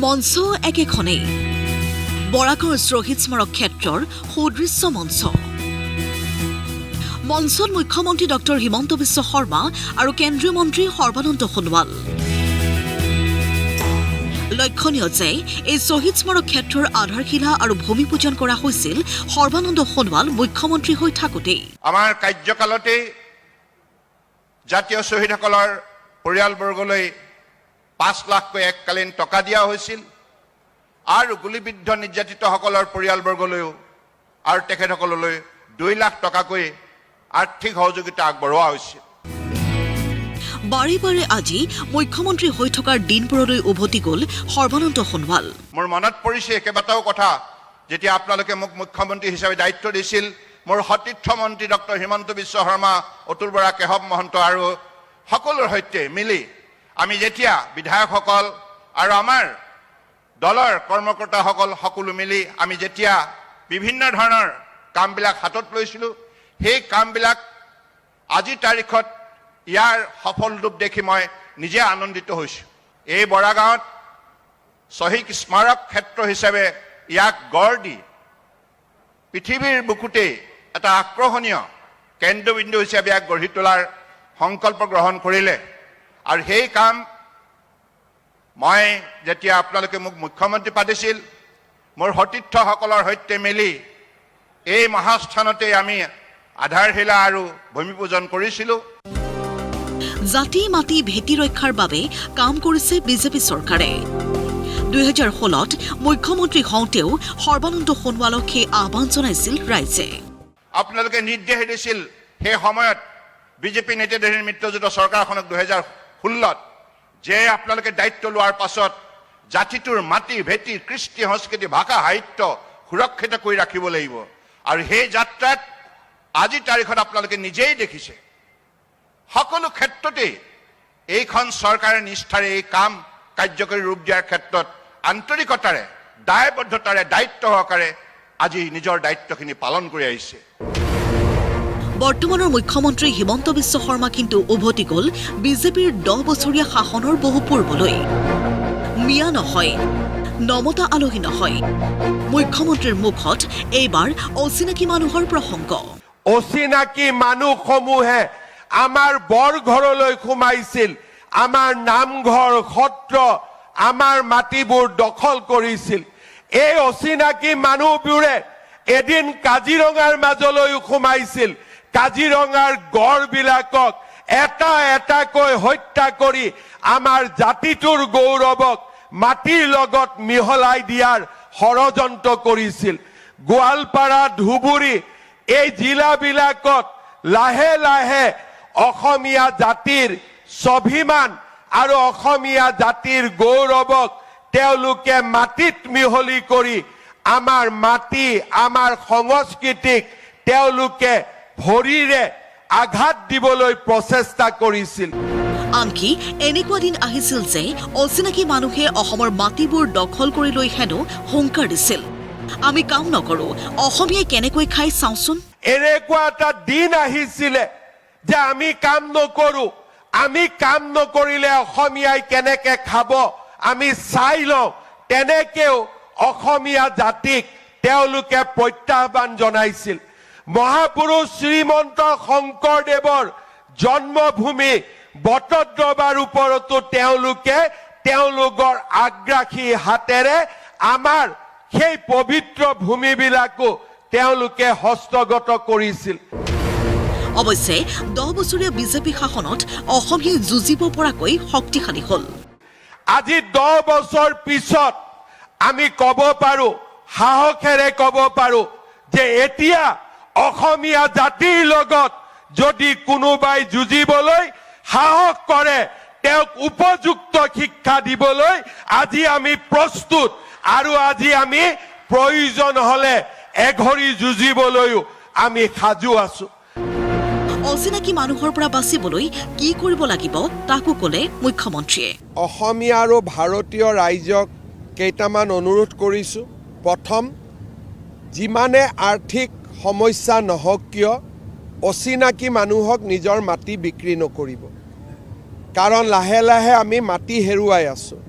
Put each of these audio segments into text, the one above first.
মঞ্চ একেখনেই বৰাকৰ শ্বহীদ স্মাৰক ক্ষেত্ৰৰ সুদৃশ্য মঞ্চ মঞ্চত মুখ্যমন্ত্ৰী ডক্টৰ হিমন্ত বিশ্ব শৰ্মা আৰু কেন্দ্ৰীয় মন্ত্ৰী সৰ্বানন্দ সোণোৱাল লক্ষণীয় যে এই শ্বহীদ স্মাৰক ক্ষেত্ৰৰ আধাৰশিলা আৰু ভূমি পূজন কৰা হৈছিল সৰ্বানন্দ সোণোৱাল মুখ্যমন্ত্ৰী হৈ থাকোঁতেই আমাৰ কাৰ্যকালতে জাতীয় শ্বহীদসকলৰ পৰিয়ালবৰ্গলৈ 5 লাখকৈ এককালীন টকা দিয়া হৈছিল আৰু গুলিবিদ্ধ নিৰ্যাতিতসকলৰ পৰিয়ালবৰ্গলৈও আৰু তেখেতসকললৈ 2 লাখ টকাকৈ আৰ্থিক সহযোগিতা আগবঢ়োৱা হৈছিল বাৰে বাৰে আজি মুখ্যমন্ত্ৰী হৈ থকাৰ দিনবোৰলৈ উভতি গ'ল সৰ্বানন্দ সোণোৱাল মোৰ মনত পৰিছে কেইবাটাও কথা যেতিয়া আপোনালোকে মোক মুখ্যমন্ত্ৰী হিচাপে দায়িত্ব দিছিল মোৰ সতীৰ্থ মন্ত্ৰী ডক্টৰ হিমন্ত বিশ্ব শৰ্মা অতুল বৰা কেশৱ মহন্ত আৰু সকলোৰ সৈতে মিলি আমি যেতিয়া বিধায়কসকল আৰু আমাৰ দলৰ কৰ্মকৰ্তাসকল সকলো মিলি আমি যেতিয়া বিভিন্ন ধৰণৰ কামবিলাক হাতত লৈছিলোঁ সেই কামবিলাক আজি তাৰিখত ইয়াৰ সফল ৰূপ দেখি মই নিজে আনন্দিত হৈছোঁ এই বৰাগাঁৱত শ্বহীদ স্মাৰক ক্ষেত্ৰ হিচাপে ইয়াক গঢ় দি পৃথিৱীৰ বুকুতে এটা আকৰ্ষণীয় কেন্দ্ৰবিন্দু হিচাপে ইয়াক গঢ়ি তোলাৰ সংকল্প গ্ৰহণ কৰিলে আৰু সেই কাম মই যেতিয়া আপোনালোকে মোক মুখ্যমন্ত্ৰী পাতিছিল মোৰ সতীৰ্থসকলৰ সৈতে মিলি এই মহাস্থানতে আমি আধাৰশিলা আৰু ভূমি পূজন কৰিছিলোঁ জাতি মাটি ভেটি ৰক্ষাৰ বাবে কাম কৰিছে বিজেপি চৰকাৰে 2016ত মুখ্যমন্ত্ৰী হওঁতেও সৰ্বানন্দ সোণোৱালক সেই আহ্বান জনাইছিল ৰাইজে আপোনালোকে নিৰ্দেশ দিছিল সেই সময়ত বিজেপি নেতৃত্বাধীন মিত্ৰজোঁট চৰকাৰখনক 2016ত যে আপোনালোকে দায়িত্ব লোৱাৰ পাছত জাতিটোৰ মাটি ভেটি কৃষ্টি সংস্কৃতি ভাষা সাহিত্য সুৰক্ষিত কৰি ৰাখিব লাগিব আৰু সেই যাত্ৰাত আজি তাৰিখত আপোনালোকে নিজেই দেখিছে সকলো ক্ষেত্ৰতে এইখন চৰকাৰে নিষ্ঠাৰে এই কাম কাৰ্যকৰী ৰূপ দিয়াৰ ক্ষেত্ৰত আন্তৰিকতাৰে দায়বদ্ধতাৰে দায়িত্ব সহকাৰে আজি নিজৰ দায়িত্বখিনি পালন কৰি আহিছে বৰ্তমানৰ মুখ্যমন্ত্ৰী হিমন্ত বিশ্ব শৰ্মা কিন্তু উভতি গ'ল বিজেপিৰ 10 বছৰীয়া শাসনৰ বহু পূৰ্বলৈ মিয়া নহয় নমতা আলহী নহয় মুখ্যমন্ত্ৰীৰ মুখত এইবাৰ অচিনাকি মানুহৰ প্ৰসংগ অচিনাকি মানুহসমূহে আমাৰ বৰঘৰলৈ সোমাইছিল আমাৰ নামঘৰ সত্ৰ আমাৰ মাটিবোৰ দখল কৰিছিল এই অচিনাকি মানুহবোৰে এদিন কাজিৰঙাৰ মাজলৈ সোমাইছিল কাজিৰঙাৰ গড়বিলাকক এটা এটাকৈ হত্যা কৰি আমাৰ জাতিটোৰ গৌৰৱক মাটিৰ লগত মিহলাই দিয়াৰ ষড়যন্ত্ৰ কৰিছিল গোৱালপাৰা ধুবুৰী এই জিলাবিলাকত লাহে লাহে অসমীয়া জাতিৰ স্বাভিমান আৰু অসমীয়া জাতিৰ গৌৰৱক তেওঁলোকে মাটিত মিহলি কৰি আমাৰ মাটি আমাৰ সংস্কৃতিক তেওঁলোকে ভৰিৰে আঘাত দিবলৈ প্ৰচেষ্টা কৰিছিল আনকি এনেকুৱা দিন আহিছিল যে অচিনাকি মানুহে অসমৰ মাটিবোৰ দখল কৰি লৈ হেনো হুংকাৰ দিছিল আমি কাম নকৰো অসমীয়াই কেনেকৈ খাই চাওঁচোন এনেকুৱা এটা দিন আহিছিলে যে আমি কাম নকৰো আমি কাম নকৰিলে অসমীয়াই কেনেকে খাব আমি চাই লওঁ তেনেকেও অসমীয়া জাতিক তেওঁলোকে প্ৰত্যাহ্বান জনাইছিল মহাপুৰুষ শ্ৰীমন্ত শংকৰদেৱৰ জন্মভূমি বটদ্ৰৱাৰ ওপৰতো তেওঁলোকে তেওঁলোকৰ আগ্ৰাসী হাতেৰে আমাৰ সেই পবিত্ৰ ভূমিবিলাকো তেওঁলোকে হস্তগত কৰিছিল অৱশ্যে 10 বছৰীয়া বিজেপি শাসনত অসমীয়াই যুঁজিব পৰাকৈ শক্তিশালী হ'ল আজি 10 বছৰ পিছত আমি ক'ব পাৰো সাহসেৰে ক'ব পাৰো যে এতিয়া অসমীয়া জাতিৰ লগত যদি কোনোবাই যুঁজিবলৈ সাহস কৰে তেওঁক উপযুক্ত শিক্ষা দিবলৈ আজি আমি প্ৰস্তুত আৰু আজি আমি প্ৰয়োজন হলে এঘৰি যুঁজিবলৈও আমি সাজু আছো অচিনাকি মানুহৰ পৰা বাচিবলৈ কি কৰিব লাগিব তাকো ক'লে মুখ্যমন্ত্ৰীয়ে অসমীয়া আৰু ভাৰতীয় ৰাইজক কেইটামান অনুৰোধ কৰিছোঁ প্ৰথম যিমানে আৰ্থিক সমস্যা নহওক কিয় অচিনাকি মানুহক নিজৰ মাটি বিক্ৰী নকৰিব কাৰণ লাহে লাহে আমি মাটি হেৰুৱাই আছোঁ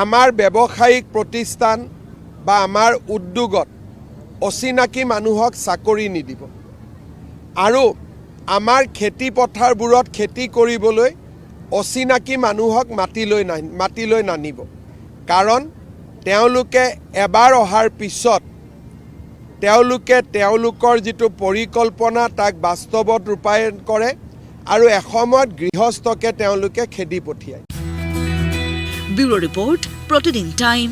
আমাৰ ব্যৱসায়িক প্ৰতিষ্ঠান বা আমাৰ উদ্যোগত অচিনাকি মানুহক চাকৰি নিদিব আৰু আমাৰ খেতি পথাৰবোৰত খেতি কৰিবলৈ অচিনাকি মানুহক মাতিলৈ নানিব কাৰণ তেওঁলোকে এবাৰ অহাৰ পিছত তেওঁলোকৰ যিটো পৰিকল্পনা তাক বাস্তৱত ৰূপায়ণ কৰে আৰু এসময়ত গৃহস্থকে তেওঁলোকে খেদি পঠিয়ায়। ব্যুৰো ৰিপৰ্ট, প্ৰতিদিন টাইম।